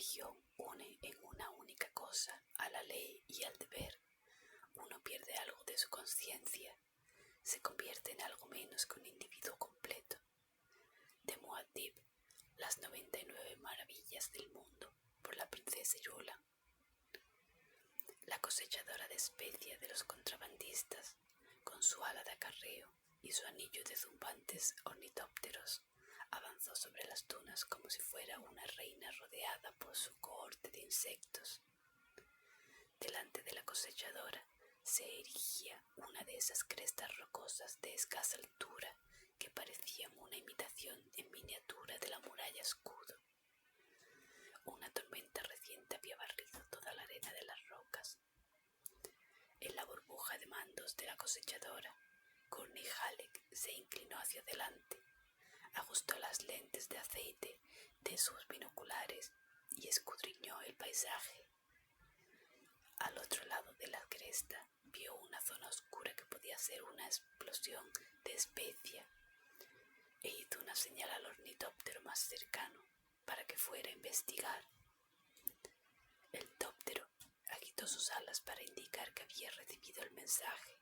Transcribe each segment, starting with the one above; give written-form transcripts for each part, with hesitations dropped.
religión une en una única cosa a la ley y al deber, uno pierde algo de su conciencia, se convierte en algo menos que un individuo completo. De Muad'Dib, las 99 maravillas del mundo, por la princesa Irulan. La cosechadora de especia de los contrabandistas, con su ala de acarreo y su anillo de zumbantes ornitópteros, avanzó sobre las dunas como si fuera una reina rodeada por su cohorte de insectos. Delante de la cosechadora se erigía una de esas crestas rocosas de escasa altura que parecían una imitación en miniatura de la muralla escudo. Una tormenta reciente había barrido toda la arena de las rocas. En la burbuja de mandos de la cosechadora, Gurney Halleck se inclinó hacia adelante, ajustó las lentes de aceite de sus binoculares y escudriñó el paisaje. Al otro lado de la cresta vio una zona oscura que podía ser una explosión de especia e hizo una señal al ornitóptero más cercano para que fuera a investigar. El tóptero agitó sus alas para indicar que había recibido el mensaje.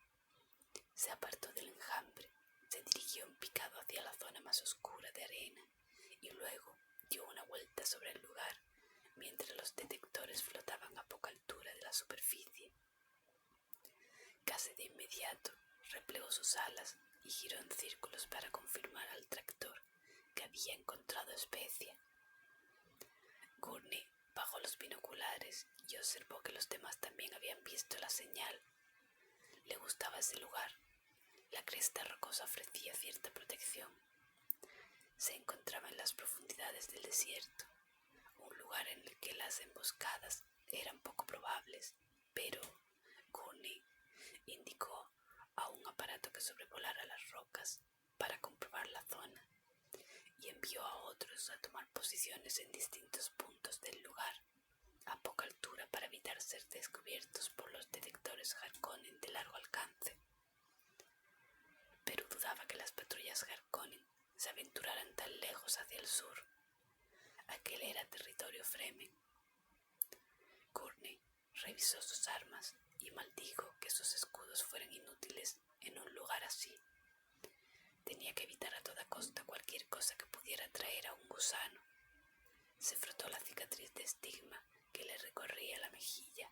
Se apartó del enjambre, se dirigió en picado hacia la zona más oscura de arena y luego dio una vuelta sobre el lugar mientras los detectores flotaban a poca altura de la superficie. Casi de inmediato replegó sus alas y giró en círculos para confirmar al tractor que había encontrado especia. Gurney bajó los binoculares y observó que los demás también habían visto la señal. Le gustaba ese lugar. La cresta rocosa ofrecía cierta protección. Se encontraba en las profundidades del desierto, un lugar en el que las emboscadas eran poco probables, pero Gurney indicó a un aparato que sobrevolara las rocas para comprobar la zona y envió a otros a tomar posiciones en distintos puntos del lugar, a poca altura para evitar ser descubiertos por los detectores Harkonnen de largo alcance. Pero dudaba que las patrullas Harkonnen se aventuraran tan lejos hacia el sur. Aquel era territorio Fremen. Gurney revisó sus armas y maldijo que sus escudos fueran inútiles en un lugar así. Tenía que evitar a toda costa cualquier cosa que pudiera atraer a un gusano. Se frotó la cicatriz de estigma que le recorría la mejilla.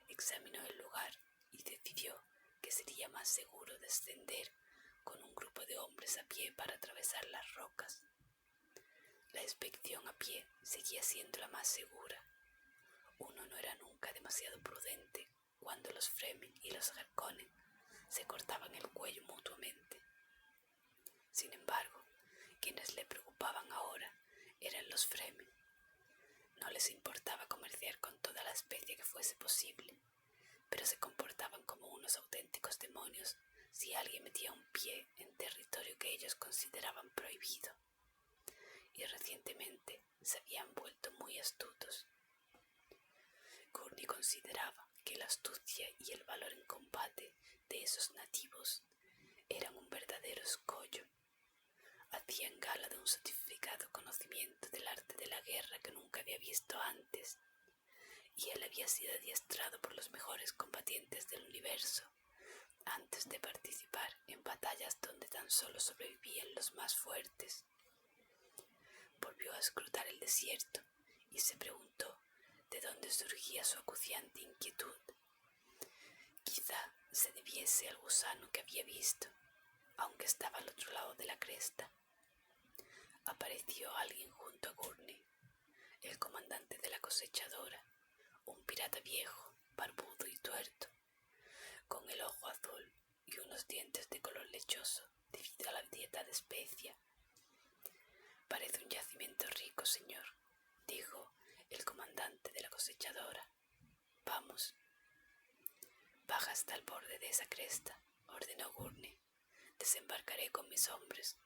Examinó el lugar y decidió que sería más seguro descender con un grupo de hombres a pie para atravesar las rocas. La inspección a pie seguía siendo la más segura. Uno no era nunca demasiado prudente cuando los Fremen y los Harkonnen se cortaban el cuello mutuamente. Sin embargo, quienes le preocupaban ahora eran los Fremen. No les importaba comerciar con toda la especie que fuese posible, pero se comportaban como unos auténticos demonios si alguien metía un pie en territorio que ellos consideraban prohibido. Y recientemente se habían vuelto muy astutos. Gurney consideraba que la astucia y el valor en combate de esos nativos eran un verdadero escollo. Hacían gala de un sofisticado conocimiento del arte de la guerra que nunca había visto antes, y él había sido adiestrado por los mejores combatientes del universo antes de participar en batallas donde tan solo sobrevivían los más fuertes. Volvió a escrutar el desierto y se preguntó de dónde surgía su acuciante inquietud. Quizá se debiese al gusano que había visto, aunque estaba al otro lado de la cresta. Apareció alguien junto a Gurney, el comandante de la cosechadora, un pirata viejo, barbudo y tuerto, con el ojo azul y unos dientes de color lechoso debido a la dieta de especia. «Parece un yacimiento rico, señor», dijo el comandante de la cosechadora. «Vamos». «Baja hasta el borde de esa cresta», ordenó Gurney. «Desembarcaré con mis hombres.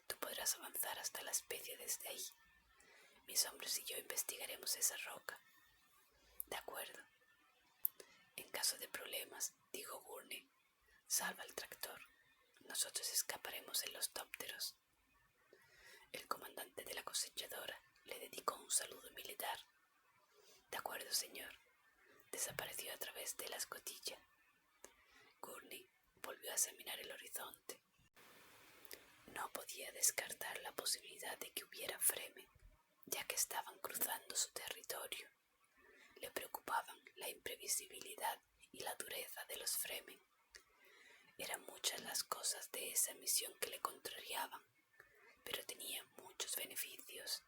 Tú podrás avanzar hasta la especie desde ahí. Mis hombres y yo investigaremos esa roca». «De acuerdo». «En caso de problemas», dijo Gurney, «salva el tractor. Nosotros escaparemos en los tópteros». El comandante de la cosechadora le dedicó un saludo militar puedo, señor. Desapareció a través de la escotilla. Gurney volvió a examinar el horizonte. No podía descartar la posibilidad de que hubiera Fremen, ya que estaban cruzando su territorio. Le preocupaban la imprevisibilidad y la dureza de los Fremen. Eran muchas las cosas de esa misión que le contrariaban, pero tenía muchos beneficios.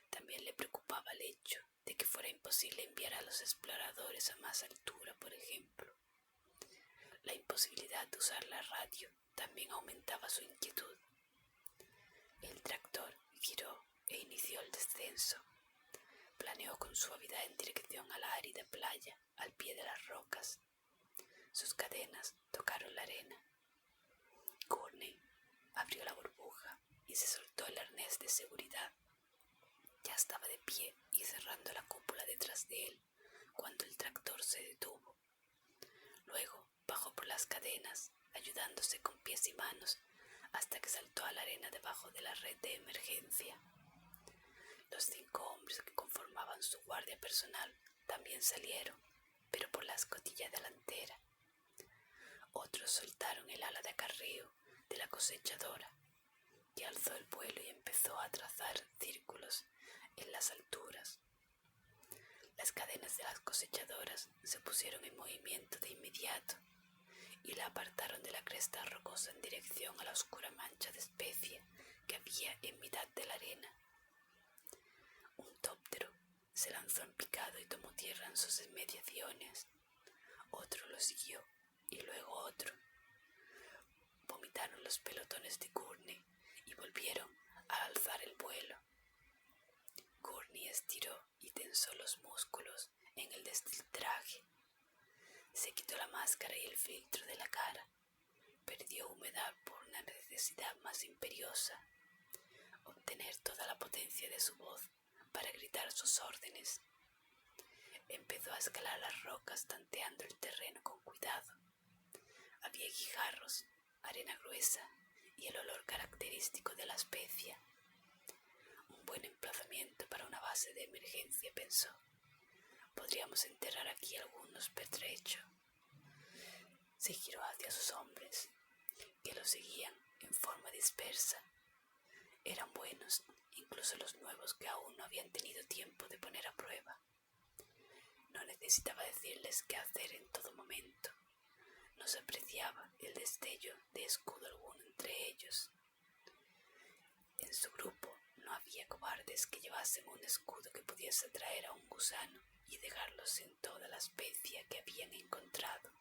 También le preocupaba el hecho de que fuera imposible enviar a los exploradores a más altura, por ejemplo. La imposibilidad de usar la radio también aumentaba su inquietud. El tractor giró e inició el descenso. Planeó con suavidad en dirección a la árida playa, al pie de las rocas. Sus cadenas tocaron la arena. Gurney abrió la burbuja y se soltó el arnés de seguridad. Ya estaba de pie y cerrando la cúpula detrás de él cuando el tractor se detuvo. Luego bajó por las cadenas, ayudándose con pies y manos, hasta que saltó a la arena debajo de la red de emergencia. Los 5 hombres que conformaban su guardia personal también salieron, pero por la escotilla delantera. Otros soltaron el ala de acarreo de la cosechadora, que alzó el vuelo y empezó a trazar círculos en las alturas. Las cadenas de las cosechadoras se pusieron en movimiento de inmediato y la apartaron de la cresta rocosa en dirección a la oscura mancha de especia que había en mitad de la arena. Un tóptero se lanzó en picado y tomó tierra en sus inmediaciones. Otro lo siguió y luego otro. Vomitaron los pelotones de Gurney y volvieron a alzar el vuelo. Gurney estiró y tensó los músculos en el destiltraje. Se quitó la máscara y el filtro de la cara. Perdió humedad por una necesidad más imperiosa: obtener toda la potencia de su voz para gritar sus órdenes. Empezó a escalar las rocas tanteando el terreno con cuidado. Había guijarros, arena gruesa y el olor característico de la especia. Un buen emplazamiento para una base de emergencia, pensó. Podríamos enterrar aquí algunos pertrechos. Se giró hacia sus hombres, que lo seguían en forma dispersa. Eran buenos, incluso los nuevos que aún no habían tenido tiempo de poner a prueba. No necesitaba decirles qué hacer en todo momento. No se apreciaba el destello de escudo alguno entre ellos. En su grupo no había cobardes que llevasen un escudo que pudiese atraer a un gusano y dejarlos en toda la especia que habían encontrado.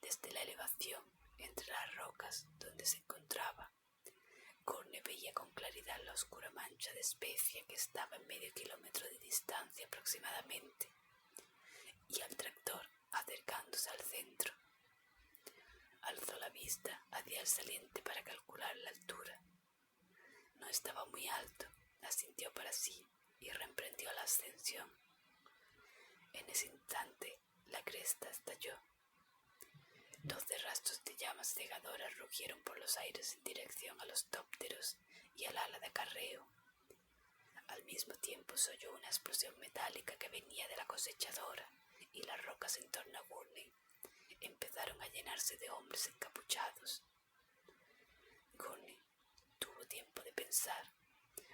Desde la elevación, entre las rocas donde se encontraba, Gurney veía con claridad la oscura mancha de especia que estaba en medio kilómetro de distancia aproximadamente, y al tractor acercándose al centro. Alzó la vista hacia el saliente para calcular la altura. No estaba muy alto, asintió para sí y reemprendió la ascensión. En ese instante la cresta estalló. 12 rastros de llamas cegadoras rugieron por los aires en dirección a los tópteros y al ala de acarreo. Al mismo tiempo se oyó una explosión metálica que venía de la cosechadora, y las rocas en torno a Gurney empezaron a llenarse de hombres encapuchados. Gurney tuvo tiempo de pensar: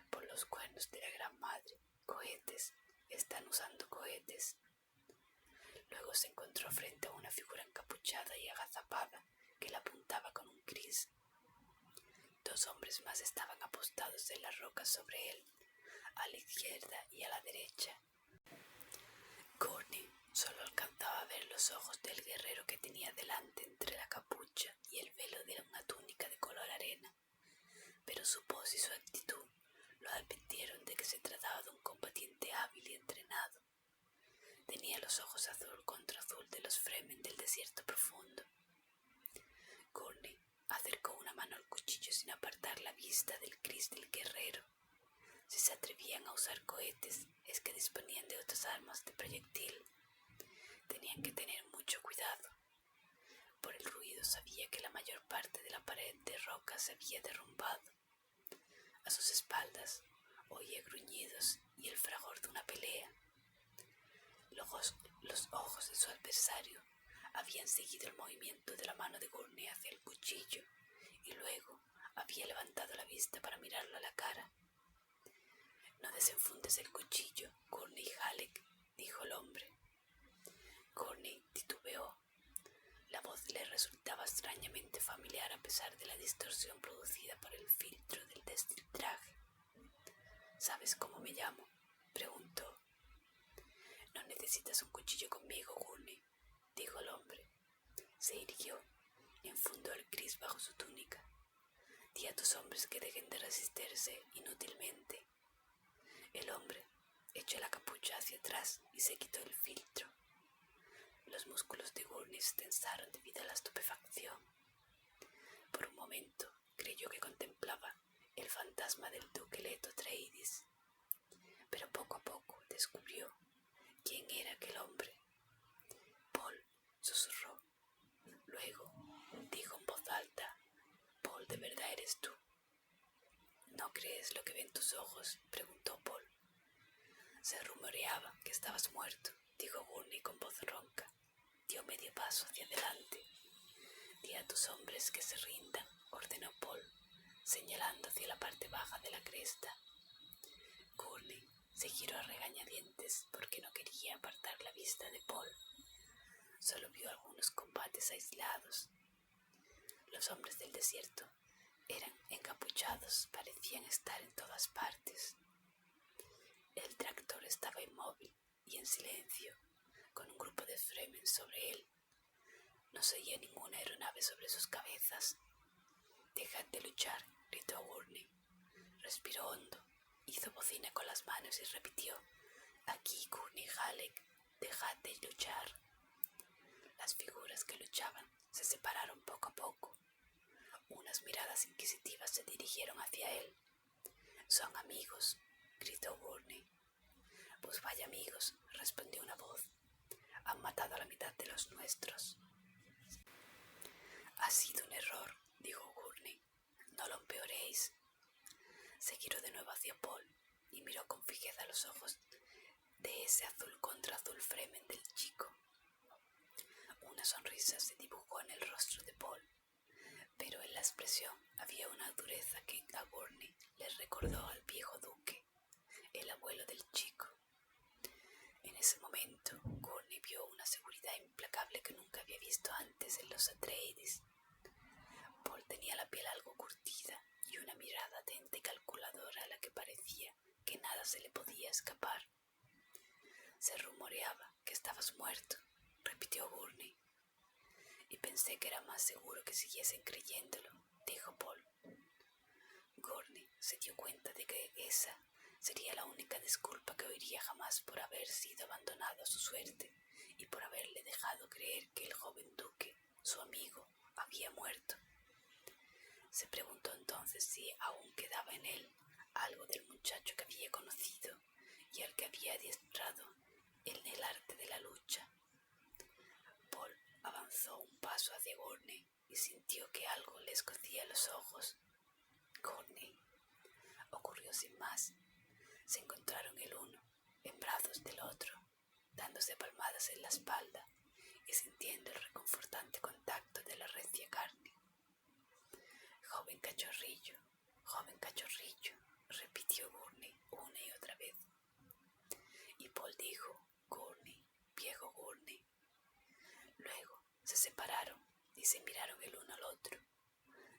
por los cuernos de la gran madre, cohetes, están usando cohetes. Luego se encontró frente a una figura encapuchada y agazapada que le apuntaba con un gris. 2 hombres más estaban apostados en las rocas sobre él, a la izquierda y a la derecha. Gurney solo alcanzaba a ver los ojos del guerrero que tenía delante entre la capucha y el velo de una túnica de color arena, pero su pose y su actitud lo advirtieron de que se trataba de un combatiente hábil y entrenado. Tenía los ojos azul contra azul de los Fremen del desierto profundo. Gurney acercó una mano al cuchillo sin apartar la vista del gris del guerrero. Si se atrevían a usar cohetes, es que disponían de otras armas de proyectil. Tenían que tener mucho cuidado. Por el ruido sabía que la mayor parte de la pared de roca se había derrumbado. A sus espaldas oía gruñidos y el fragor de una pelea. Los ojos de su adversario habían seguido el movimiento de la mano de Gurney hacia el cuchillo y luego había levantado la vista para mirarlo a la cara. «No desenfundes el cuchillo, Gurney Halleck», dijo el hombre. Gurney titubeó. La voz le resultaba extrañamente familiar a pesar de la distorsión producida por el filtro del destiltraje. «¿Sabes cómo me llamo?», preguntó. «No necesitas un cuchillo conmigo, Gurney», dijo el hombre. Se irguió y enfundó el gris bajo su túnica. «Di a tus hombres que dejen de resistirse inútilmente». El hombre echó la capucha hacia atrás y se quitó el filtro. Los músculos de Gurney se tensaron debido a la estupefacción. Por un momento creyó que contemplaba el fantasma del duque Leto Atreides, pero poco a poco descubrió quién era aquel hombre. «Paul», susurró. Luego dijo en voz alta: «Paul, ¿de verdad eres tú?» «¿No crees lo que ven tus ojos?», preguntó Paul. «Se rumoreaba que estabas muerto», dijo Gurney con voz ronca. Dio medio paso hacia adelante. «Di a tus hombres que se rindan», ordenó Paul, señalando hacia la parte baja de la cresta. Gurney se giró a regañadientes porque no quería apartar la vista de Paul. Solo vio algunos combates aislados. Los hombres del desierto eran encapuchados, parecían estar en todas partes. El tractor estaba inmóvil y en silencio, con un grupo de Fremen sobre él. No se oía ninguna aeronave sobre sus cabezas. «Dejad de luchar», gritó Gurney. Respiró hondo, hizo bocina con las manos y repitió: «Aquí, Gurney Halleck, dejad de luchar». Las figuras que luchaban se separaron poco a poco. Unas miradas inquisitivas se dirigieron hacia él. «Son amigos», gritó Gurney. «Pues vaya amigos», respondió una voz. «Han matado a la mitad de los nuestros». «Ha sido un error», dijo Gurney. «No lo empeoréis». Se giró de nuevo hacia Paul y miró con fijeza los ojos de ese azul contra azul Fremen del chico. Una sonrisa se dibujó en el rostro de Paul, pero en la expresión había una dureza que a Gurney le recordó al viejo duque, el abuelo del chico. En ese momento, Gurney vio una seguridad implacable que nunca había visto antes en los Atreides. Paul tenía la piel algo curtida y una mirada atenta y calculadora a la que parecía que nada se le podía escapar. «Se rumoreaba que estabas muerto», repitió Gurney. «Y pensé que era más seguro que siguiesen creyéndolo», dijo Paul. Gurney se dio cuenta de que esa sería la única disculpa que oiría jamás por haber sido abandonado a su suerte y por haberle dejado creer que el joven duque, su amigo, había muerto. Se preguntó entonces si aún quedaba en él algo del muchacho que había conocido y al que había adiestrado en el arte de la lucha. Paul avanzó un paso hacia Gurney y sintió que algo le escocía los ojos. «Gurney», ocurrió sin más. Se encontraron el uno en brazos del otro, dándose palmadas en la espalda y sintiendo el reconfortante contacto de la recia carne. Joven cachorrillo», repitió Gurney una y otra vez. Y Paul dijo: «Gurney, viejo Gurney». Luego se separaron y se miraron el uno al otro.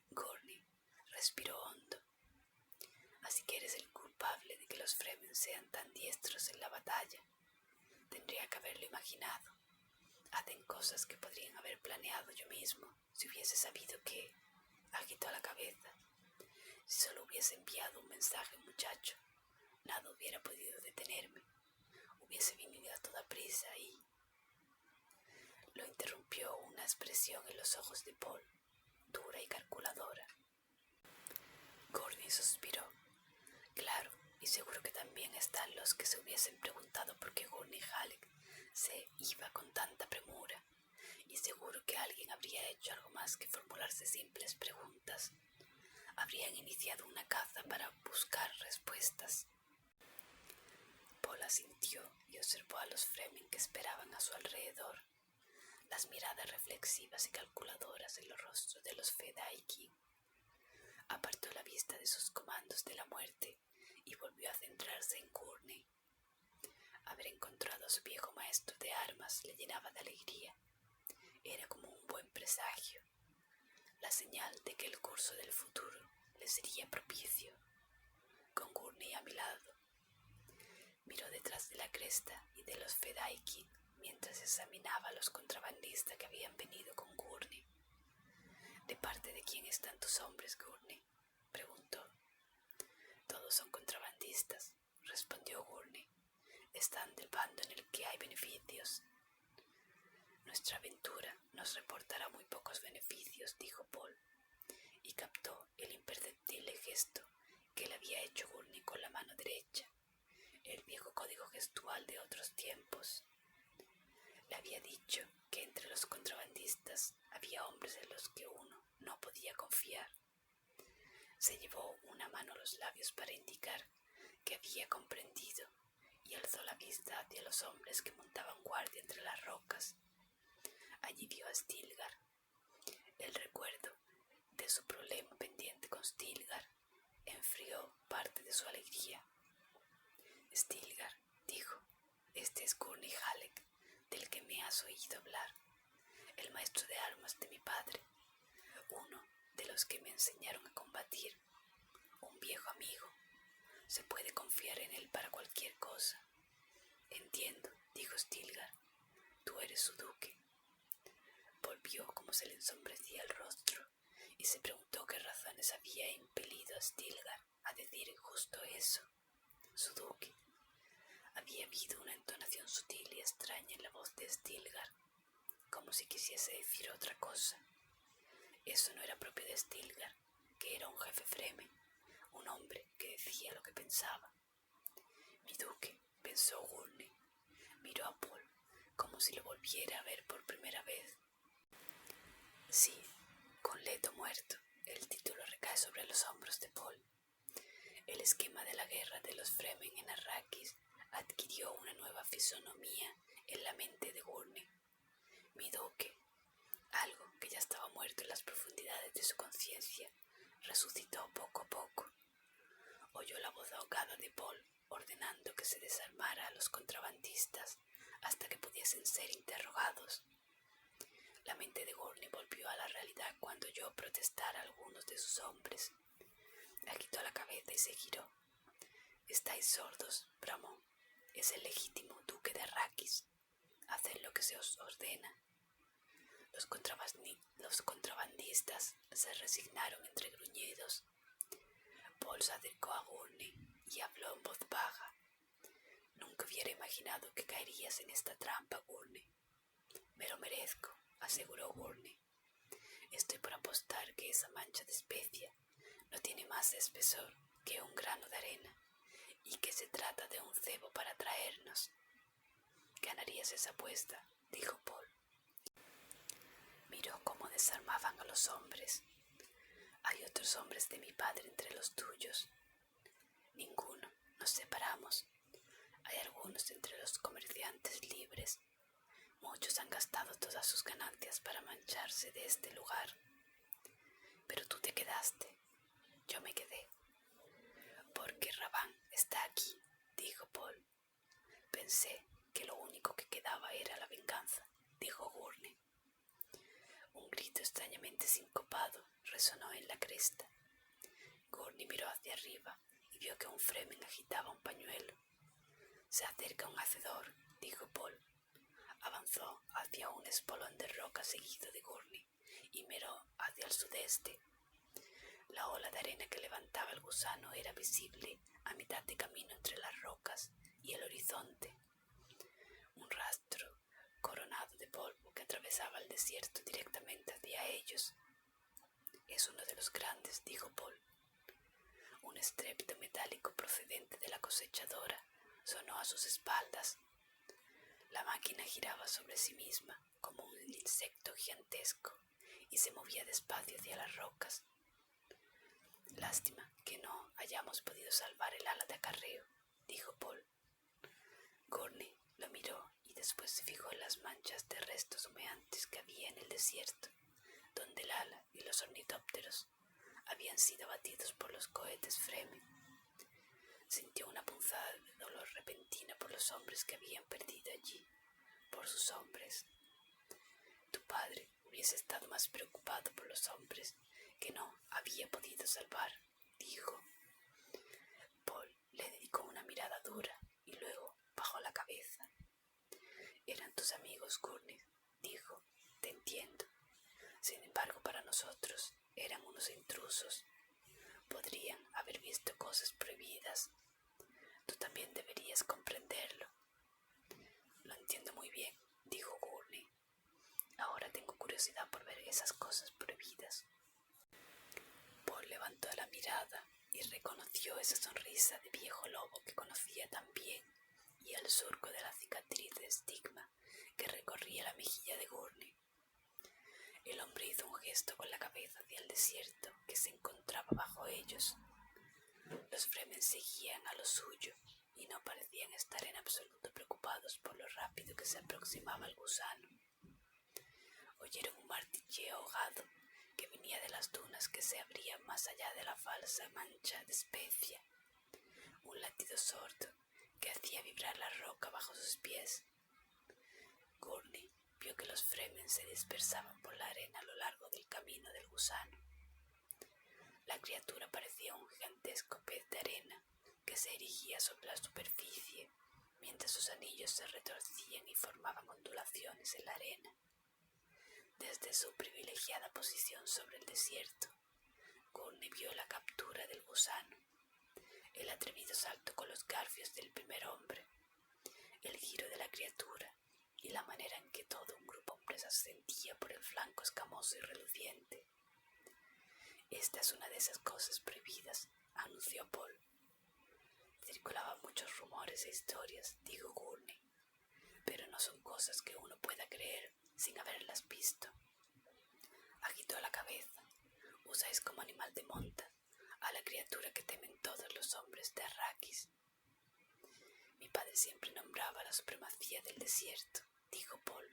Gurney respiró hondo. «Así que eres el culpable de que los Fremen sean tan diestros en la batalla. Tendría que haberlo imaginado. Hacen cosas que podrían haber planeado yo mismo si hubiese sabido que...». Agitó la cabeza. «Si solo hubiese enviado un mensaje, muchacho, nada hubiera podido detenerme. Hubiese venido a toda prisa y...». Lo interrumpió una expresión en los ojos de Paul, dura y calculadora. Gurney suspiró. Claro, y seguro que también están los que se hubiesen preguntado por qué Gurney Halleck se iba con tanta premura, y seguro que alguien habría hecho algo más que formularse simples preguntas. Habrían iniciado una caza para buscar respuestas. Paul asintió y observó a los Fremen que las miradas reflexivas y calculadoras en los rostros de los Fedaykin. Apartó la vista de sus comandos de la muerte y volvió a centrarse en Gurney. Haber encontrado a su viejo maestro de armas le llenaba de alegría. Era como un buen presagio, la señal de que el curso del futuro le sería propicio. Con Gurney a mi lado, miró detrás de la cresta y de los Fedaykin mientras examinaba a los contrabandistas que habían venido con Gurney. ¿De parte de quién están tus hombres, Gurney?, preguntó. Todos son contrabandistas, respondió Gurney. Están del bando en el que hay beneficios. Nuestra aventura nos reportará muy pocos beneficios, dijo Paul, y captó el imperceptible gesto que le había hecho Gurney con la mano derecha, el viejo código gestual de otros tiempos. Le había dicho que entre los contrabandistas había hombres en los que uno no podía confiar. Se llevó una mano a los labios para indicar que había comprendido y alzó la vista hacia los hombres que montaban guardia entre las rocas. Allí vio a Stilgar. El recuerdo de su problema pendiente con Stilgar enfrió parte de su alegría. Stilgar, dijo, este es Gurney Halleck, del que me has oído hablar, el maestro de armas de mi padre, uno de los que me enseñaron a combatir, un viejo amigo. Se puede confiar en él para cualquier cosa. Entiendo, dijo Stilgar, tú eres su duque. Volvió como se le ensombrecía el rostro y se preguntó qué razones había impelido a Stilgar a decir justo eso, su duque. Había habido una entonación sutil y extraña en la voz de Stilgar, como si quisiese decir otra cosa. Eso no era propio de Stilgar, que era un jefe Fremen, un hombre que decía lo que pensaba. Mi duque, pensó Gurney. Miró a Paul como si lo volviera a ver por primera vez. Sí, con Leto muerto, el título recae sobre los hombros de Paul. El esquema de la guerra de los Fremen en Arrakis adquirió una nueva fisonomía en la mente de Gurney. Mi duque, algo que ya estaba muerto en las profundidades de su conciencia, resucitó poco a poco. Oyó la voz ahogada de Paul ordenando que se desarmara a los contrabandistas hasta que pudiesen ser interrogados. La mente de Gurney volvió a la realidad cuando oyó protestar a algunos de sus hombres. Agitó la cabeza y se giró. «Estáis sordos», bramó. «Es el legítimo duque de Arrakis. Haced lo que se os ordena». Los contrabandistas se resignaron entre gruñidos. Paul se acercó a Gurney y habló en voz baja. «Nunca hubiera imaginado que caerías en esta trampa, Gurney». «Me lo merezco», aseguró Gurney. «Estoy por apostar que esa mancha de especia no tiene más espesor que un grano de arena y que se trata de un cebo para traernos». «Ganarías esa apuesta», dijo Paul. Miró cómo desarmaban a los hombres. «Hay otros hombres de mi padre entre los tuyos». «Ninguno, nos separamos. Hay algunos entre los comerciantes libres. Muchos han gastado todas sus ganancias para mancharse de este lugar. Pero tú te quedaste. Yo me quedé. Porque Rabán está aquí», dijo Paul. «Pensé que lo único que quedaba era la venganza», dijo Gurney. Un grito extrañamente sincopado resonó en la cresta. Gurney miró hacia arriba y vio que un Fremen agitaba un pañuelo. «Se acerca un hacedor», dijo Paul. Avanzó hacia un espolón de roca seguido de Gurney y miró hacia el sudeste. La ola de arena que levantaba el gusano era visible a mitad de camino entre las rocas y el horizonte. Un rastro coronado de polvo que atravesaba el desierto directamente hacia ellos. «Es uno de los grandes», dijo Paul. Un estrépito metálico procedente de la cosechadora sonó a sus espaldas. La máquina giraba sobre sí misma como un insecto gigantesco y se movía despacio hacia las rocas. «Lástima que no hayamos podido salvar el ala de acarreo», dijo Paul. Gurney lo miró y Después se fijó en las manchas de restos humeantes que había en el desierto, donde el ala y los ornitópteros habían sido abatidos por los cohetes Fremen. Sintió una punzada de dolor repentina por los hombres que habían perdido allí, por sus hombres. Tu padre hubiese estado más preocupado por los hombres que no había podido salvar, dijo. Paul le dedicó una mirada dura y luego bajó la cabeza. Eran tus amigos, Gurney, dijo. Te entiendo. Sin embargo, para nosotros eran unos intrusos. Podrían haber visto cosas prohibidas. Tú también deberías comprenderlo. Lo entiendo muy bien, dijo Gurney. Ahora tengo curiosidad por ver esas cosas prohibidas. Paul levantó la mirada y reconoció esa sonrisa de viejo lobo que conocía tan bien y el surco de la cicatriz de estigma que recorría la mejilla de Gurney. El hombre hizo un gesto con la cabeza hacia el desierto que se encontraba bajo ellos. Los Fremen seguían a lo suyo y no parecían estar en absoluto preocupados por lo rápido que se aproximaba el gusano. Oyeron un martilleo ahogado que venía de las dunas que se abrían más allá de la falsa mancha de especia, un latido sordo que hacía vibrar la roca bajo sus pies. Gurney vio que los Fremen se dispersaban por la arena a lo largo del camino del gusano. La criatura parecía un gigantesco pez de arena que se erigía sobre la superficie, mientras sus anillos se retorcían y formaban ondulaciones en la arena. Desde su privilegiada posición sobre el desierto, Gurney vio la captura del gusano, el atrevido salto con los garfios del primer hombre, el giro de la criatura y la manera en que todo un grupo de hombres ascendía por el flanco escamoso y reluciente. Esta es una de esas cosas prohibidas, anunció Paul. Circulaban muchos rumores e historias, dijo Gurney, pero no son cosas que uno pueda creer sin haberlas visto. Agitó la cabeza. Usáis como animal de monta a la criatura que temen todos los hombres de Arrakis. Mi padre siempre nombraba la supremacía del desierto, dijo Paul.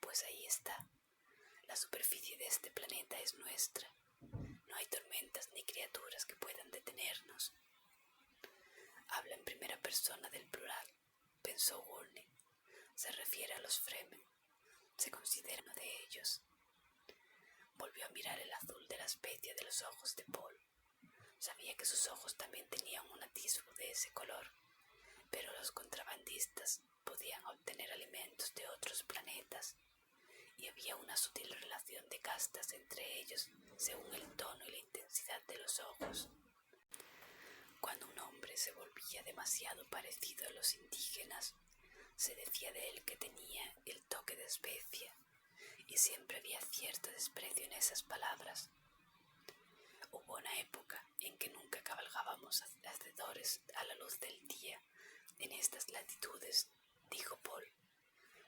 Pues ahí está. La superficie de este planeta es nuestra. No hay tormentas ni criaturas que puedan detenernos. Habla en primera persona del plural, pensó Gurney. Se refiere a los Fremen. Se considera uno de ellos. Volvió a mirar el azul de la especia de los ojos de Paul. Sabía que sus ojos también tenían un atisbo de ese color, pero los contrabandistas podían obtener alimentos de otros planetas, y había una sutil relación de castas entre ellos según el tono y la intensidad de los ojos. Cuando un hombre se volvía demasiado parecido a los indígenas, se decía de él que tenía el toque de especia, y siempre había cierto desprecio en esas palabras. Hubo una época en que nunca cabalgábamos hacedores a la luz del día en estas latitudes, dijo Paul,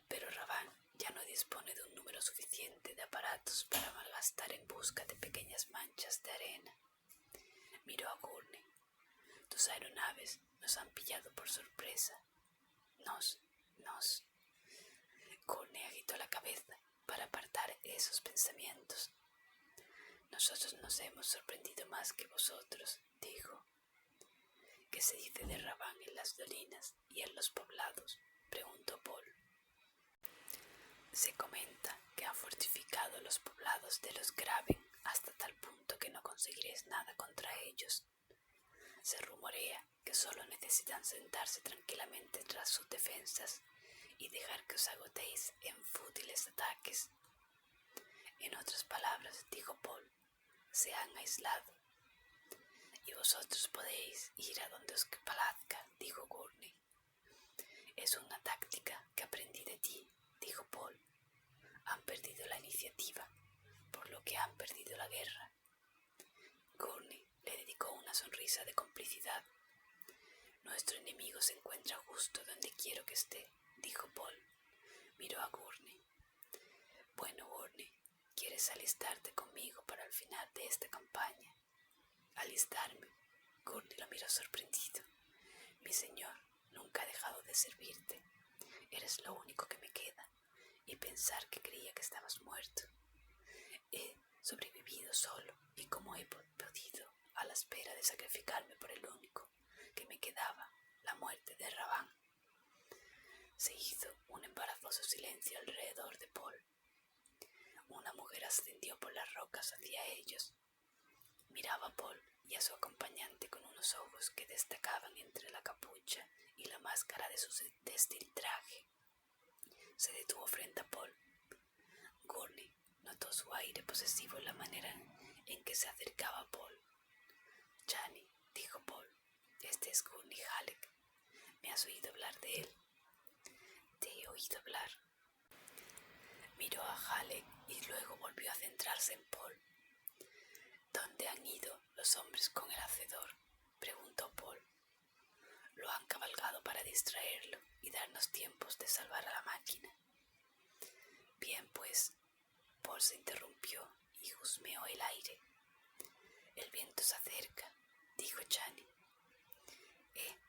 pero Rabán ya no dispone de un número suficiente de aparatos para malgastar en busca de pequeñas manchas de arena. Miró a Gurney. Tus aeronaves nos han pillado por sorpresa. Nos. Gurney agitó la cabeza para apartar esos pensamientos. Nosotros nos hemos sorprendido más que vosotros, dijo. ¿Qué se dice de Rabán en las dolinas y en los poblados?, preguntó Paul. Se comenta que han fortificado los poblados de los Graven hasta tal punto que no conseguiréis nada contra ellos. Se rumorea que solo necesitan sentarse tranquilamente tras sus defensas y dejar que os agotéis en fútiles ataques. En otras palabras, dijo Paul, se han aislado. Y vosotros podéis ir a donde os plazca, dijo Gurney. Es una táctica que aprendí de ti, dijo Paul. Han perdido la iniciativa, por lo que han perdido la guerra. Gurney le dedicó una sonrisa de complicidad. Nuestro enemigo se encuentra justo donde quiero que esté, dijo Paul. Miró a Gurney. Bueno, Gurney, ¿quieres alistarte conmigo para el final de esta campaña? ¿Alistarme? Gurney lo miró sorprendido. Mi señor nunca ha dejado de servirte. eres lo único que me queda, y pensar que creía que estabas muerto. He sobrevivido solo y como he podido, a la espera de sacrificarme por el único que me quedaba, la muerte de Rabán. Se hizo un embarazoso silencio alrededor de Paul. Una mujer ascendió por las rocas hacia ellos. Miraba a Paul y a su acompañante con unos ojos que destacaban entre la capucha y la máscara de su textil traje. Se detuvo frente a Paul. Gurney notó su aire posesivo en la manera en que se acercaba a Paul. «Chani», dijo Paul, «este es Gurney Halleck. ¿Me has oído hablar de él?» «Te he oído hablar». Miró a Halleck y luego volvió a centrarse en Paul. «¿Dónde han ido los hombres con el hacedor?», preguntó Paul. «Lo han cabalgado para distraerlo y darnos tiempos de salvar a la máquina». «Bien, pues», Paul se interrumpió y husmeó el aire. «El viento se acerca», dijo Chani.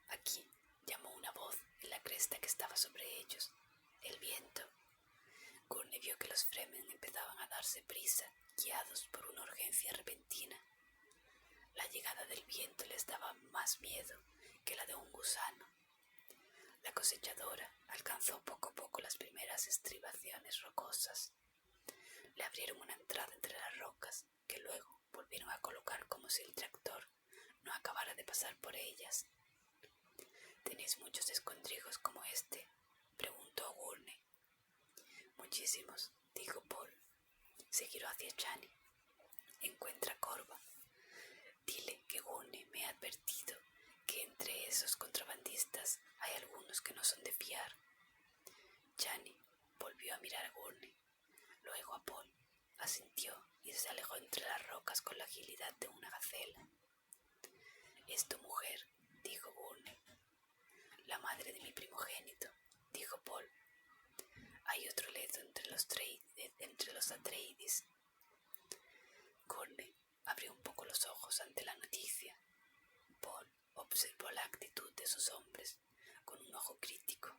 Aquí», llamó una voz en la cresta que estaba sobre ellos. «El viento». Gurney vio que los Fremen empezaban a darse prisa, guiados por una urgencia repentina. La llegada del viento les daba más miedo que la de un gusano. La cosechadora alcanzó poco a poco las primeras estribaciones rocosas. Le abrieron una entrada entre las rocas, que luego volvieron a colocar como si el tractor no acabara de pasar por ellas. «¿Tenéis muchos escondrijos como este?», preguntó Gurney. «Muchísimos», dijo Paul. Se giró hacia Chani. «Encuentra a Corva. Dile que Gurney me ha advertido que entre esos contrabandistas hay algunos que no son de fiar». Chani volvió a mirar a Gurney, luego a Paul, asintió y se alejó entre las rocas con la agilidad de una gacela. «Es tu mujer», dijo Gurney. «La madre de mi primogénito», dijo Paul. «Hay otro leto entre los Atreides». Gurney abrió un poco los ojos ante la noticia. Paul observó la actitud de sus hombres con un ojo crítico.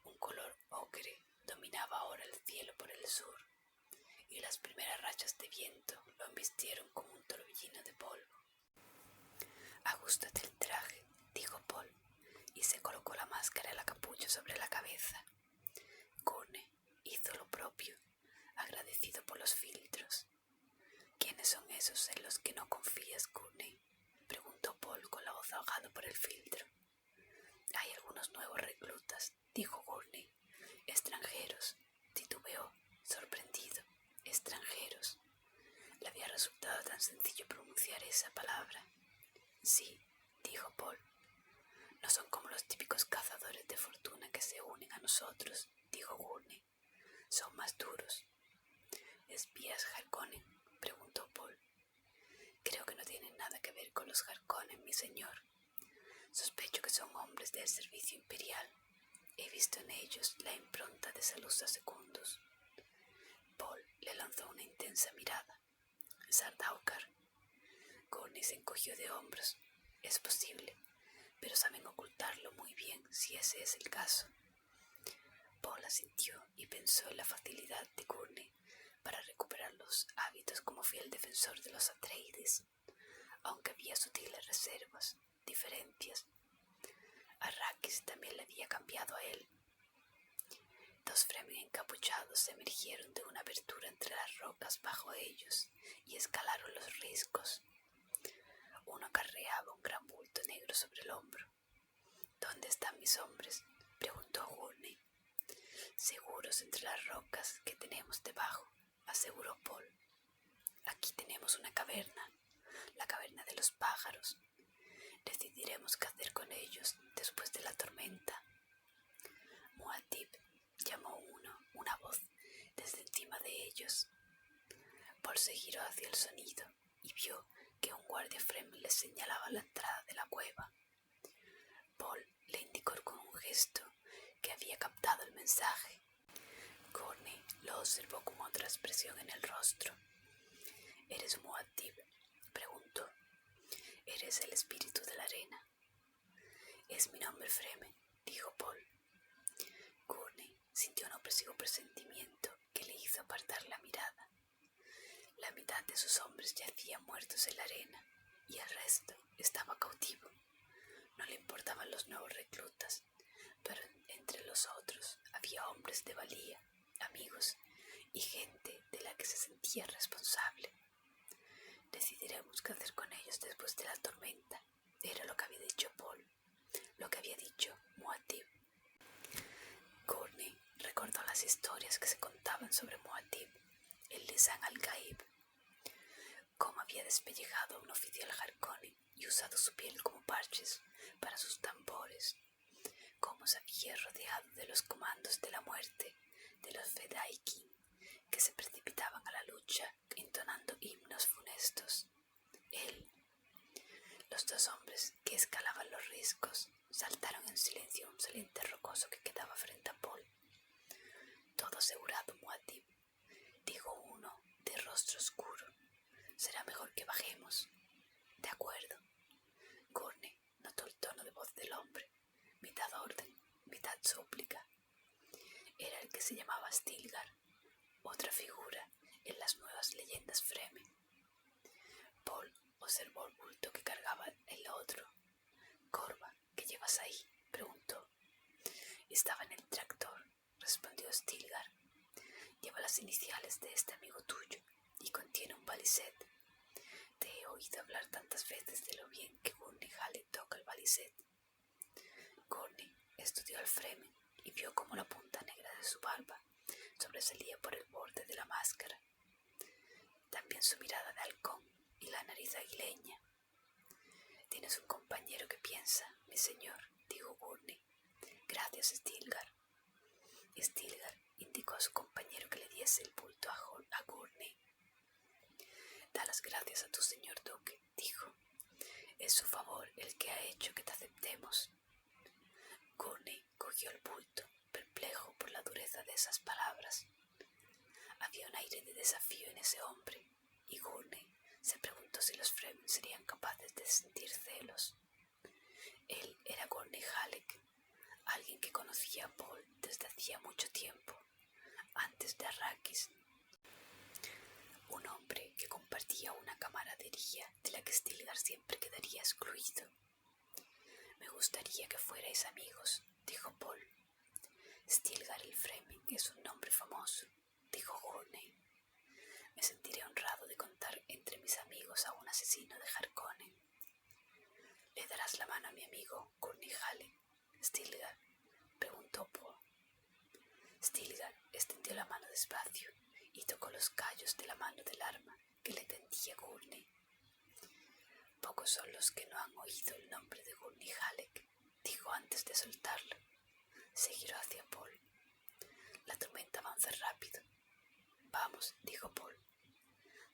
Un color ocre dominaba ahora el cielo por el sur, y las primeras rachas de viento lo embistieron como un torbellino de polvo. «Ajústate el traje», dijo Paul, y se colocó la máscara y la capucha sobre la cabeza. Gurney hizo lo propio, agradecido por los filtros. «¿Quiénes son esos en los que no confías, Gurney?», preguntó Paul con la voz ahogada por el filtro. «Hay algunos nuevos reclutas», dijo Gurney. «Extranjeros», titubeó, sorprendido. «Extranjeros». Le había resultado tan sencillo pronunciar esa palabra. «Sí», dijo Paul. «No son como los típicos cazadores de fortuna que se unen a nosotros», dijo Gurney. «Son más duros». «¿Espías Harkonnen?», preguntó Paul. «Creo que no tienen nada que ver con los Harkonnen, mi señor. Sospecho que son hombres del servicio imperial. He visto en ellos la impronta de Salusa Secundus». Paul le lanzó una intensa mirada. «Sardaukar». Gurney se encogió de hombros. «Es posible, pero saben ocultarlo muy bien si ese es el caso». Paul asintió y pensó en la facilidad de Gurney para recuperar los hábitos como fiel defensor de los Atreides, aunque había sutiles reservas, diferencias. Arrakis también le había cambiado a él. Dos Fremen encapuchados emergieron de una abertura entre las rocas bajo ellos y escalaron los riscos. Uno carreaba un gran bulto negro sobre el hombro. «¿Dónde están mis hombres?», preguntó Gurney. «Seguros entre las rocas que tenemos debajo», aseguró Paul. «Aquí tenemos una caverna, la caverna de los pájaros. Decidiremos qué hacer con ellos después de la tormenta». «Muad'Dib», llamó una voz desde encima de ellos. Paul se giró hacia el sonido y vio que un guardia Fremen les señalaba la entrada de la cueva. Paul le indicó con un gesto que había captado el mensaje. Gurney lo observó con otra expresión en el rostro. «¿Eres Muad'Dib?», preguntó. «¿Eres el espíritu de la arena?». «Es mi nombre Fremen», dijo Paul. sintió un opresivo presentimiento que le hizo apartar la mirada. La mitad de sus hombres yacían muertos en la arena y el resto estaba cautivo. No le importaban los nuevos reclutas, pero entre los otros había hombres de valía, amigos y gente de la que se sentía responsable. Decidiremos qué hacer con ellos después de la tormenta, era lo que había dicho Paul, lo que había dicho Muad'Dib. Gurney recordó las historias que se contaban sobre Muad'Dib, el Lisan al-Gaib, cómo había despellejado a un oficial Harkonnen y usado su piel como parches para sus tambores, cómo se había rodeado de los comandos de la muerte, de los Fedaykin, que se precipitaban a la lucha entonando himnos funestos. Él, los dos hombres que escalaban los riscos, saltaron en silencio a un saliente rocoso que quedaba frente a Paul. Todo asegurado, Muad'Dib, dijo uno de rostro oscuro. Será mejor que bajemos. De acuerdo. Gurney notó el tono de voz del hombre, mitad orden, mitad súplica. Era el que se llamaba Stilgar, otra figura en las nuevas leyendas Fremen. Paul observó el bulto que cargaba el otro. «Corva, ¿qué llevas ahí?», preguntó. «Estaba en el tractor», respondió Stilgar. «Lleva las iniciales de este amigo tuyo y contiene un baliset. Te he oído hablar tantas veces de lo bien que Gurney Halleck toca el baliset». Gurney estudió al Fremen y vio cómo la punta negra de su barba sobresalía por el borde de la máscara. También su mirada de halcón y la nariz aguileña. «Tienes un compañero que piensa, mi señor», dijo Gurney. «Gracias, Stilgar». Stilgar indicó a su compañero que le diese el bulto a Gurney. «Da las gracias a tu señor duque», dijo. «Es su favor el que ha hecho que te aceptemos». Gurney cogió el bulto, perplejo por la dureza de esas palabras. Había un aire de desafío en ese hombre, y Gurney se preguntó si los Fremen serían capaces de sentir celos. Él era Gurney Halleck, alguien que conocía a Paul desde hacía mucho tiempo, antes de Arrakis. Un hombre que compartía una camaradería de la que Stilgar siempre quedaría excluido. «Me gustaría que fuerais amigos», dijo Paul. «Stilgar el Fremen es un nombre famoso», dijo Gurney. «Me sentiré honrado de contar entre mis amigos a un asesino de Harkonnen». «¿Le darás la mano a mi amigo Gurney Halleck, Stilgar?», preguntó Paul. Stilgar extendió la mano despacio y tocó los callos de la mano del arma que le tendía Gurney. «Pocos son los que no han oído el nombre de Gurney Halleck», dijo antes de soltarlo. Se giró hacia Paul. «La tormenta avanza rápido». «Vamos», dijo Paul.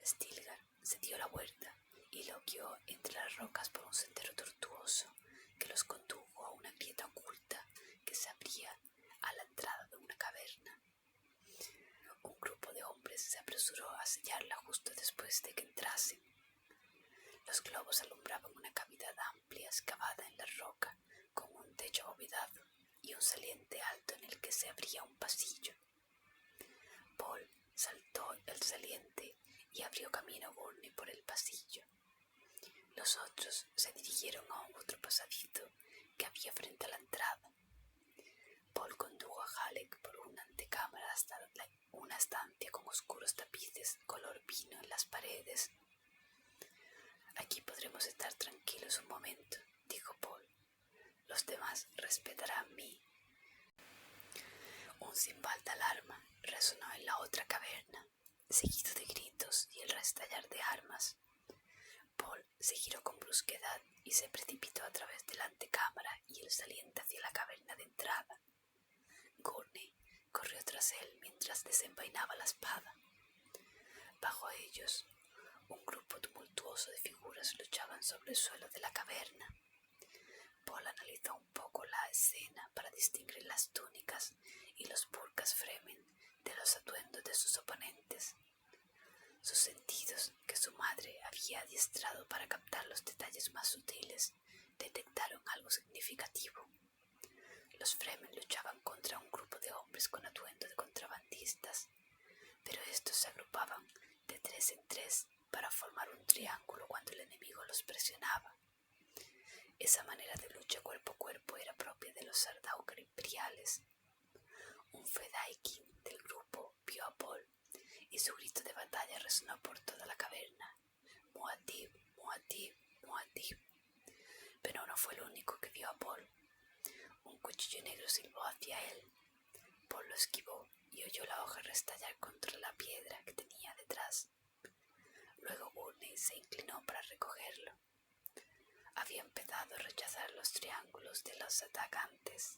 Stilgar se dio la vuelta y lo guió entre las rocas por un sendero tortuoso que los condujo a una grieta oculta que se abría a la entrada de una caverna. Un grupo de hombres se apresuró a sellarla justo después de que entrasen. Los globos alumbraban una cavidad amplia excavada en la roca con un techo abovedado y un saliente alto en el que se abría un pasillo. Paul saltó el saliente y abrió camino a Gurney por el pasillo. Los otros se dirigieron a un otro pasadizo que había frente a la entrada. Paul condujo a Halleck por una antecámara hasta una estancia con oscuros tapices color vino en las paredes. «Aquí podremos estar tranquilos un momento», dijo Paul. «Los demás respetarán mi». Un cimbal de alarma resonó en la otra caverna, seguido de gritos y el restallar de armas. Paul se giró con brusquedad y se precipitó a través de la antecámara y el saliente hacia la caverna de entrada. Gurney corrió tras él mientras desenvainaba la espada. Bajo ellos, un grupo tumultuoso de figuras luchaban sobre el suelo de la caverna. Paul analizó un poco la escena para distinguir las túnicas y los burkas Fremen de los atuendos de sus oponentes. Sus sentidos, que su madre había adiestrado para captar los detalles más sutiles, detectaron algo significativo. los Fremen luchaban contra un grupo de hombres con atuendo de contrabandistas, pero estos se agrupaban de 3 en 3 para formar un triángulo cuando el enemigo los presionaba. Esa manera de lucha cuerpo a cuerpo era propia de los Sardaukar imperiales. Un Fedaykin del grupo vio a Paul y su grito de batalla resonó por toda la caverna. Muad'Dib, Muad'Dib, Muad'Dib. Pero no fue el único que vio a Paul. Un cuchillo negro silbó hacia él. Paul lo esquivó y oyó la hoja restallar contra la piedra que tenía detrás. Luego Gurney se inclinó para recogerlo. Había empezado a rechazar los triángulos de los atacantes.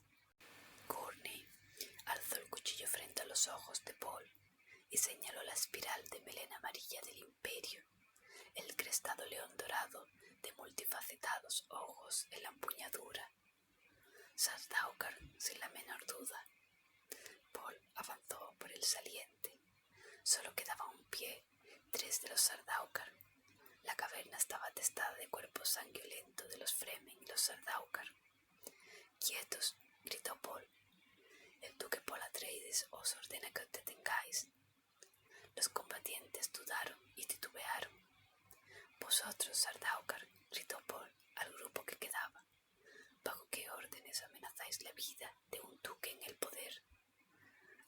Gurney alzó el cuchillo frente a los ojos de Paul y señaló la espiral de melena amarilla del imperio, el crestado león dorado de multifacetados ojos en la empuñadura. Sardaukar, sin la menor duda. Paul avanzó por el saliente. Solo quedaba un pie, 3 de los Sardaukar. La caverna estaba atestada de cuerpos sanguinolentos de los Fremen y los Sardaukar. «¡Quietos!», gritó Paul. «El duque Paul Atreides os ordena que os detengáis». Los combatientes dudaron y titubearon. «Vosotros, Sardaukar», gritó Paul al grupo que quedaba, «¿bajo qué órdenes amenazáis la vida de un duque en el poder?».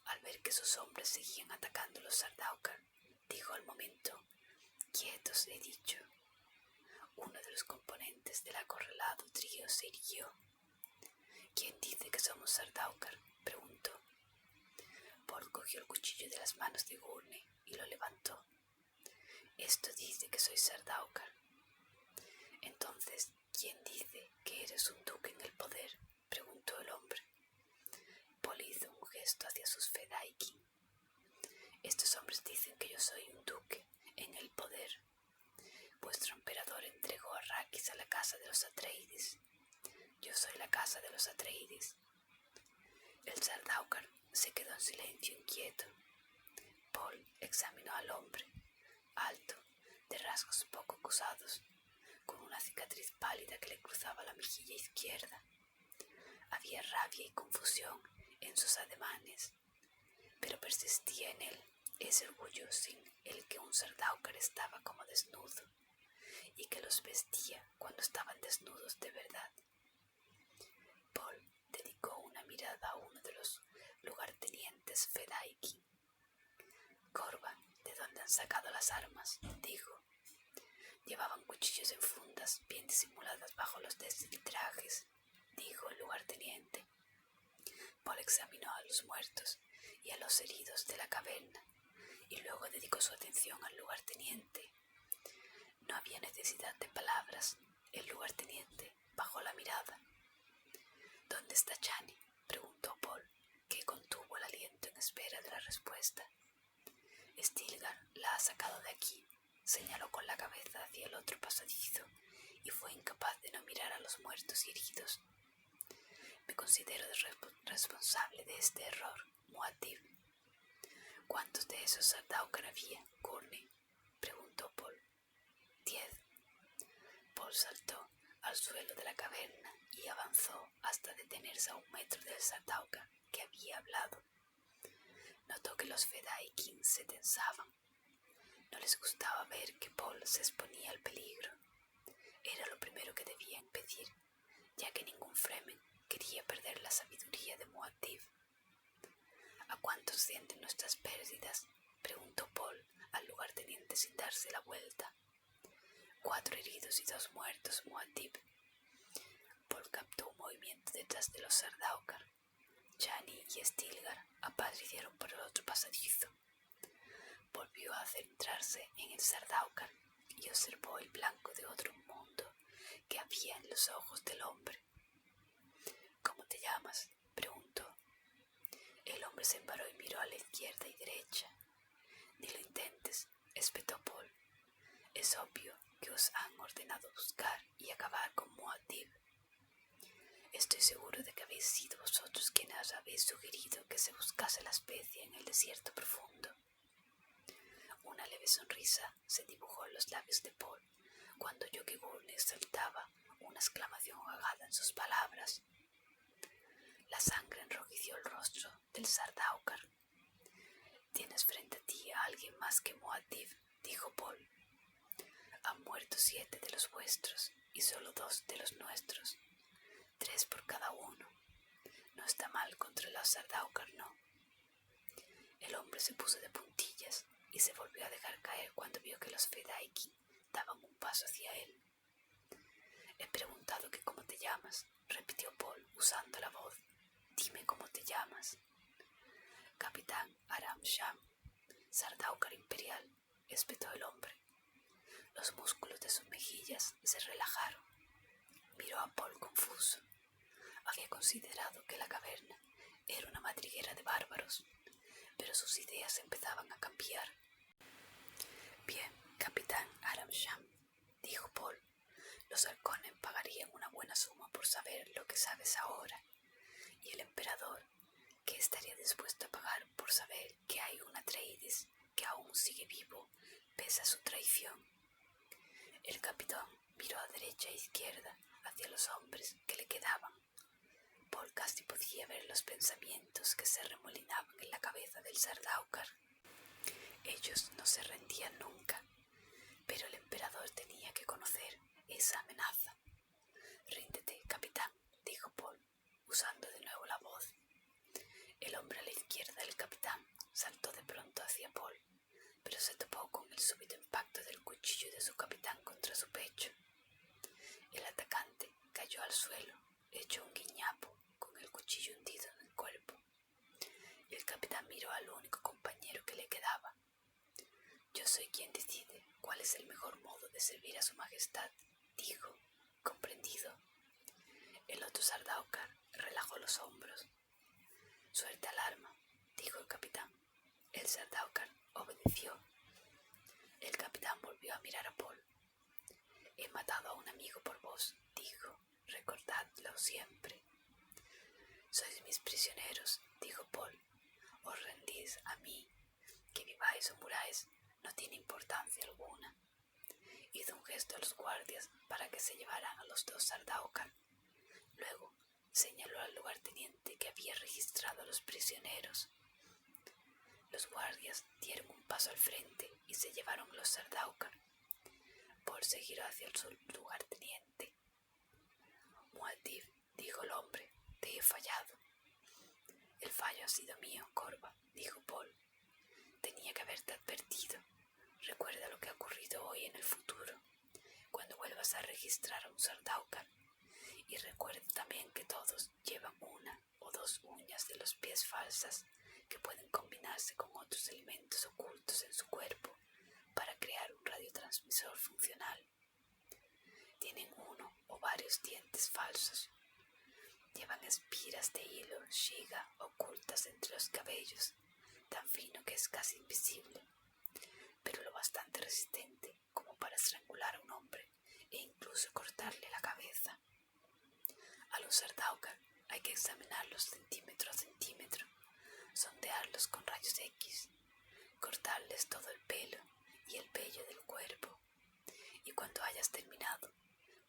Al ver que sus hombres seguían atacando a los Sardaukar, dijo al momento: «Quietos, he dicho». Uno de los componentes del acorralado trío se irguió. «¿Quién dice que somos Sardaukar?», preguntó. Paul cogió el cuchillo de las manos de Gurney y lo levantó. «Esto dice que soy Sardaukar». «Entonces, ¿quién dice que eres un duque en el poder?», preguntó el hombre. Paul hizo un gesto hacia sus Fedaykin. «Estos hombres dicen que yo soy un duque en el poder. Vuestro emperador entregó a Arrakis a la casa de los Atreides. Yo soy la casa de los Atreides». El Sardaukar se quedó en silencio inquieto. Paul examinó al hombre, alto, de rasgos poco acusados, con una cicatriz pálida que le cruzaba la mejilla izquierda. Había rabia y confusión en sus ademanes, pero persistía en él ese orgullo sin el que un Sardaukar estaba como desnudo, y que los vestía cuando estaban desnudos de verdad. Paul dedicó una mirada a uno de los lugartenientes Fedaykin. «Corva, ¿de dónde han sacado las armas?», dijo. «Llevaban cuchillos en fundas bien disimuladas bajo los deslitrajes», dijo el lugarteniente. Paul examinó a los muertos y a los heridos de la caverna y luego dedicó su atención al lugarteniente. No había necesidad de palabras. El lugarteniente bajó la mirada. «¿Dónde está Chani?», preguntó Paul, que contuvo el aliento en espera de la respuesta. «Stilgar la ha sacado de aquí», señaló con la cabeza hacia el otro pasadizo y fue incapaz de no mirar a los muertos y heridos. «Me considero responsable de este error, Muad'Dib». «¿Cuántos de esos Sardaukar había, Gurney?», preguntó Paul. 10. Paul saltó al suelo de la caverna y avanzó hasta detenerse a 1 metro del Sardaukar que había hablado. Notó que los Fedaykin se tensaban. No les gustaba ver que Paul se exponía al peligro. Era lo primero que debía impedir, ya que ningún Fremen quería perder la sabiduría de Muad'Dib. «¿A cuántos sienten nuestras pérdidas?», preguntó Paul al lugarteniente sin darse la vuelta. 4 heridos y 2 muertos, Muad'Dib». Paul captó un movimiento detrás de los Sardaukar. Chani y Stilgar aparecieron por el otro pasadizo. Volvió a centrarse en el Sardaukar y observó el blanco de otro mundo que había en los ojos del hombre. «¿Cómo te llamas?», preguntó. El hombre se paró y miró a la izquierda y derecha. «Ni lo intentes», espetó Paul. «Es obvio que os han ordenado buscar y acabar con Muad'Dib. Estoy seguro de que habéis sido vosotros quienes habéis sugerido que se buscase la especie en el desierto profundo». Una leve sonrisa se dibujó en los labios de Paul cuando oyó que Gurney soltaba una exclamación ahogada en sus palabras. «La sangre enrojeció el rostro del Sardaukar. «Tienes frente a ti a alguien más que Muad'Dib», dijo Paul. «Han muerto 7 de los vuestros y solo 2 de los nuestros. 3 por cada uno. No está mal contra los Sardaukar, ¿no?» El hombre se puso de puntillas y se volvió a dejar caer cuando vio que los Fedaykin daban un paso hacia él. «He preguntado que cómo te llamas», repitió Paul usando la voz. «Dime cómo te llamas». «Capitán Aram Sham, Sardaukar Imperial», espetó el hombre. Los músculos de sus mejillas se relajaron. Miró a Paul confuso. Había considerado que la caverna era una madriguera de bárbaros, pero sus ideas empezaban a cambiar. «Bien, capitán Aram Sham», dijo Paul, «los halcones pagarían una buena suma por saber lo que sabes ahora. Y el emperador, ¿qué estaría dispuesto a pagar por saber que hay un Atreides que aún sigue vivo pese a su traición?» El capitán miró a derecha e izquierda hacia los hombres que le quedaban. Paul casi podía ver los pensamientos que se remolinaban en la cabeza del Sardaukar. Ellos no se rendían nunca, pero el emperador tenía que conocer esa amenaza. «Ríndete, capitán», dijo Paul, usando de nuevo la voz. El hombre a la izquierda del capitán saltó de pronto hacia Paul, pero se topó con el súbito impacto del cuchillo de su capitán contra su pecho. El atacante cayó al suelo, hecho un guiñapo, con el cuchillo hundido en el cuerpo. El capitán miró al único compañero que le quedaba. «Yo soy quien decide cuál es el mejor modo de servir a su majestad», dijo. «¿Comprendido?» El otro Sardaukar relajó los hombros. «Suelta el arma», dijo el capitán. El Sardaukar obedeció. El capitán volvió a mirar a Paul. «He matado a un amigo por vos», dijo. «Recordadlo siempre». «Sois mis prisioneros», dijo Paul. «Os rendís a mí. Que viváis o muráis no tiene importancia alguna». Hizo un gesto a los guardias para que se llevaran a los 2 Sardaukar. Luego señaló al lugarteniente que había registrado a los prisioneros. Los guardias dieron un paso al frente y se llevaron los Sardaukar. Paul se giró hacia el lugarteniente. «Muad'Dib», dijo el hombre, «te he fallado». «El fallo ha sido mío, Corva», dijo Paul. «Tenía que haberte advertido. Recuerda lo que ha ocurrido hoy en el futuro, cuando vuelvas a registrar a un Sardaukar. Y recuerda también que todos llevan 1 o 2 uñas de los pies falsas que pueden combinarse con otros elementos ocultos en su cuerpo para crear un radiotransmisor funcional. Tienen 1 o varios dientes falsos. Llevan espiras de hilo shiga ocultas entre los cabellos, tan fino que es casi invisible, pero lo bastante resistente como para estrangular a un hombre e incluso cortarle la cabeza. A los Sardaukar hay que examinarlos centímetro a centímetro, sondearlos con rayos X, cortarles todo el pelo y el vello del cuerpo, y cuando hayas terminado,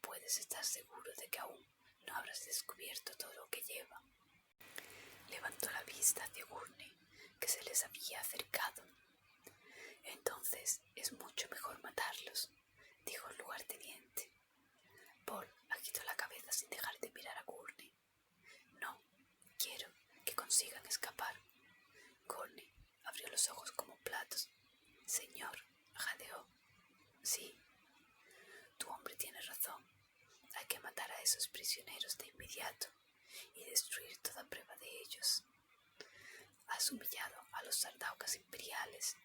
puedes estar seguro de que aún no habrás descubierto todo lo que lleva». Levantó la vista hacia Gurney, que se les había acercado. «Entonces es mucho mejor matarlos», dijo el lugarteniente. Paul agitó la cabeza sin dejar de mirar a Gurney. «No, quiero que consigan escapar». Gurney abrió los ojos como platos. «Señor», jadeó. «Sí, tu hombre tiene razón. Hay que matar a esos prisioneros de inmediato y destruir toda prueba de ellos. Has humillado a los Sardaucas imperiales.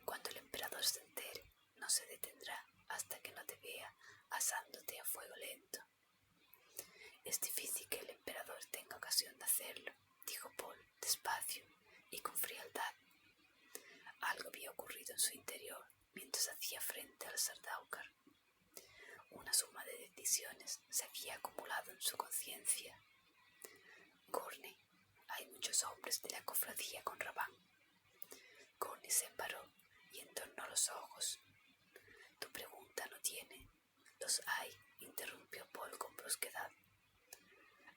Cuando el emperador se entere, no se detendrá hasta que no te vea asándote a fuego lento». «Es difícil que el emperador tenga ocasión de hacerlo», dijo Paul despacio y con frialdad. Algo había ocurrido en su interior mientras hacía frente al Sardaukar. Una suma de decisiones se había acumulado en su conciencia. «Gurney, hay muchos hombres de la cofradía con Rabán». Gurney se paró y entornó los ojos. «Tu pregunta no tiene». «Los hay», interrumpió Paul con brusquedad.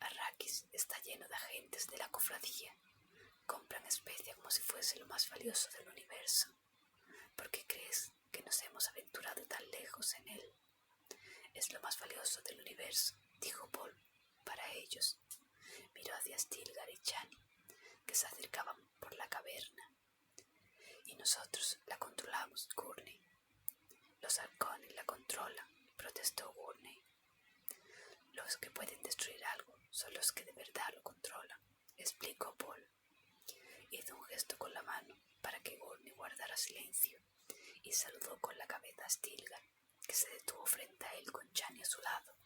Arrakis está lleno de agentes de la cofradía. Compran especia como si fuese lo más valioso del universo. ¿Por qué crees que nos hemos aventurado tan lejos en él? Es lo más valioso del universo, dijo Paul. Para ellos. Miró hacia Stilgar y Chani, que se acercaban por la caverna. Y nosotros la controlamos, Gurney. Los Harkonnen la controlan, protestó Gurney. Los que pueden destruir algo son los que de verdad lo controlan, explicó Paul. Hizo un gesto con la mano para que Gurney guardara silencio y saludó con la cabeza a Stilgar, que se detuvo frente a él con Chani a su lado.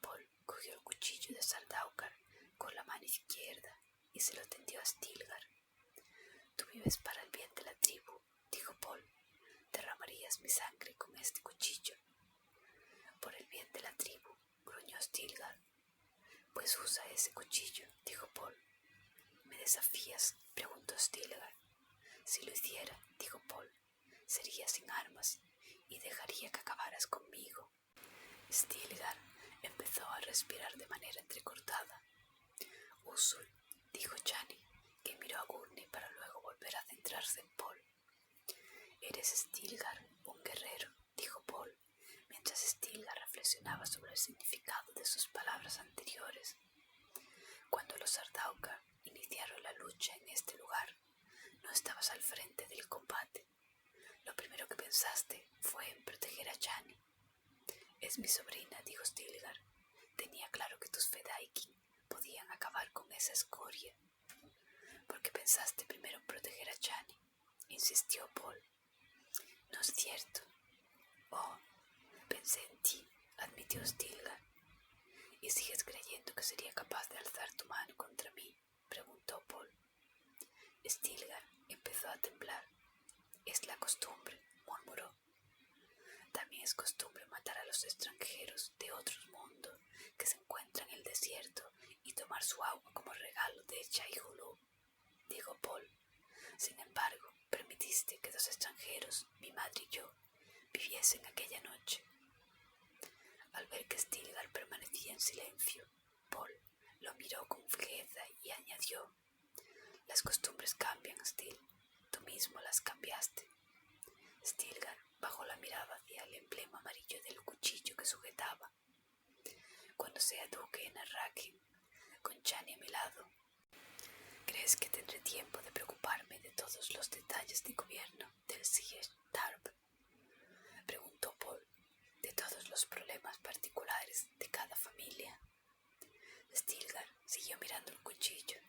Paul cogió el cuchillo de Sardaukar con la mano izquierda y se lo tendió a Stilgar. Tú vives para el bien de la tribu, dijo Paul. Derramarías mi sangre con este cuchillo. Por el bien de la tribu, gruñó Stilgar. Pues usa ese cuchillo, dijo Paul. ¿Me desafías?, preguntó Stilgar. Si lo hiciera, dijo Paul, sería sin armas y dejaría que acabaras conmigo. Stilgar empezó a respirar de manera entrecortada. Usul, dijo Chani, que miró a Gurney para luego volver a centrarse en Paul. Eres Stilgar, un guerrero, dijo Paul, mientras Stilgar reflexionaba sobre el significado de sus palabras anteriores. Cuando los Sardaukar iniciaron la lucha en este lugar, no estabas al frente del combate. Lo primero que pensaste fue en proteger a Chani. Es mi sobrina, dijo Stilgar. Tenía claro que tus Fedaykin podían acabar con esa escoria. ¿Por qué pensaste primero en proteger a Chani?, insistió Paul. No es cierto. Oh, pensé en ti, admitió Stilgar. ¿Y sigues creyendo que sería capaz de alzar tu mano contra mí?, preguntó Paul. Stilgar empezó a temblar. Es la costumbre, murmuró. También es costumbre matar a los extranjeros de otros mundos que se encuentran en el desierto y tomar su agua como regalo de Shai-Hulud, dijo Paul. Sin embargo, permitiste que 2 extranjeros, mi madre y yo, viviesen aquella noche. Al ver que Stilgar permanecía en silencio, Paul lo miró con fijeza y añadió: Las costumbres cambian, Stil. Tú mismo las cambiaste. Stilgar bajó la mirada hacia el emblema amarillo del cuchillo que sujetaba. Cuando sea duque en Arrakeen, con Chani a mi lado, ¿crees que tendré tiempo de preocuparme de todos los detalles de gobierno del Siege Tarp?, preguntó Paul. De todos los problemas particulares de cada familia. Stilgar siguió mirando el cuchillo.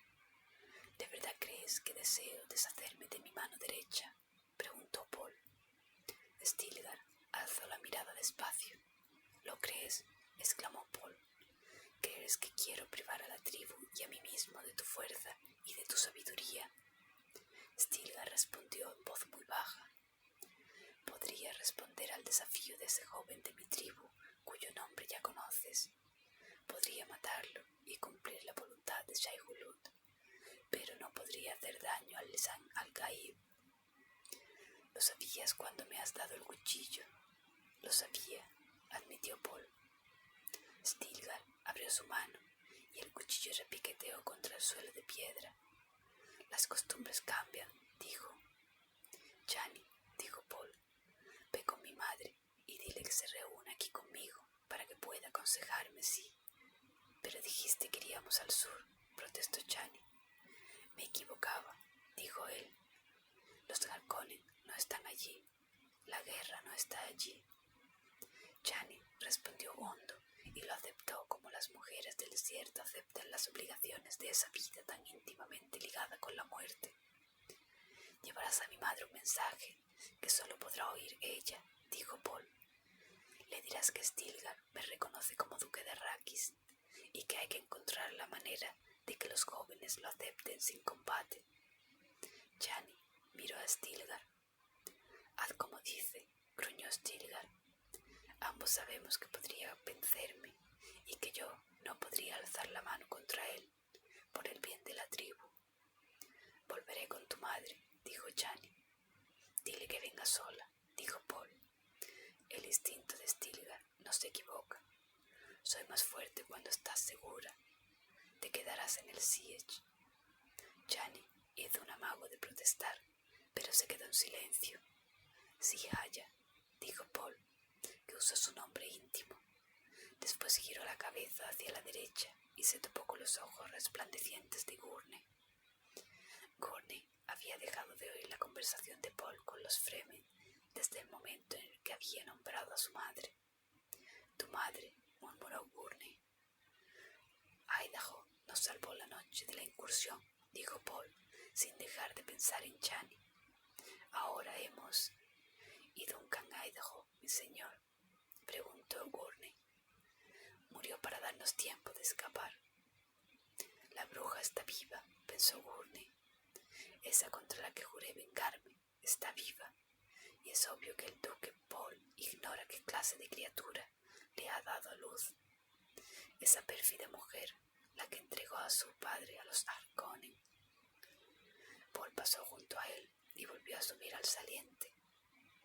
¿De verdad crees que deseo deshacerme de mi mano derecha?, preguntó Paul. Stilgar alzó la mirada despacio. ¿Lo crees?, exclamó Paul. ¿Crees que quiero privar a la tribu y a mí mismo de tu fuerza y de tu sabiduría? Stilgar respondió en voz muy baja. Podría responder al desafío de ese joven de mi tribu, cuyo nombre ya conoces. Podría matarlo y cumplir la voluntad de Shai-Hulud, pero no podría hacer daño al Lisan al-Gaib. Lo sabías cuando me has dado el cuchillo. Lo sabía, admitió Paul. Stilgar abrió su mano y el cuchillo repiqueteó contra el suelo de piedra. Las costumbres cambian, dijo. Chani, dijo Paul, ve con mi madre y dile que se reúna aquí conmigo para que pueda aconsejarme si... Pero dijiste que iríamos al sur, protestó Chani. Me equivocaba, dijo él. Los Harkonnen no están allí. La guerra no está allí. Chani respondió hondo y lo aceptó como las mujeres del desierto aceptan las obligaciones de esa vida tan íntimamente ligada con la muerte. Llevarás a mi madre un mensaje que solo podrá oír ella, dijo Paul. Le dirás que Stilgar me reconoce como duque de Arrakis y que hay que encontrar la manera de que los jóvenes lo acepten sin combate. Chani miró a Stilgar. Haz como dice, gruñó Stilgar. Ambos sabemos que podría vencerme y que yo no podría alzar la mano contra él, por el bien de la tribu. Volveré con tu madre, dijo Chani. Dile que venga sola, dijo Paul. El instinto de Stilgar no se equivoca. Soy más fuerte cuando estás segura, te quedarás en el Siege. Chani hizo un amago de protestar, pero se quedó en silencio. Sí, Haya, dijo Paul, que usó su nombre íntimo. Después giró la cabeza hacia la derecha y se topó con los ojos resplandecientes de Gurney. Gurney había dejado de oír la conversación de Paul con los Fremen desde el momento en el que había nombrado a su madre. «Tu madre», murmuró Gurney. «Idaho nos salvó la noche de la incursión», dijo Paul, sin dejar de pensar en Chani. «Ahora hemos...» «¿Y Duncan Idaho, mi señor?», preguntó Gurney. «Murió para darnos tiempo de escapar». «La bruja está viva», pensó Gurney. «Esa contra la que juré vengarme está viva, y es obvio que el duque Paul ignora qué clase de criatura le ha dado a luz. Esa pérfida mujer, la que entregó a su padre a los Harkonnen». Paul pasó junto a él y volvió a subir al saliente.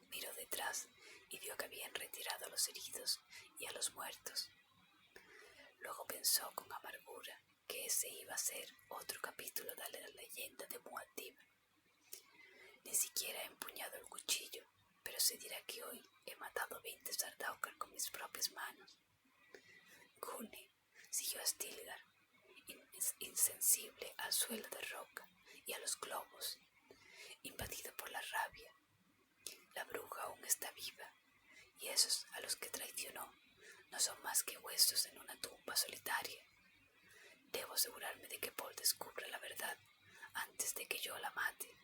Miró detrás y vio que habían retirado a los heridos y a los muertos. Luego pensó con amargura que ese iba a ser otro capítulo de la leyenda de Muad'Dib. Ni siquiera he empuñado el cuchillo, pero se dirá que hoy he matado 20 Sardaukar con mis propias manos. Gurney siguió a Stilgar, insensible al suelo de roca y a los globos, invadido por la rabia. La bruja aún está viva, y esos a los que traicionó no son más que huesos en una tumba solitaria. Debo asegurarme de que Paul descubra la verdad antes de que yo la mate.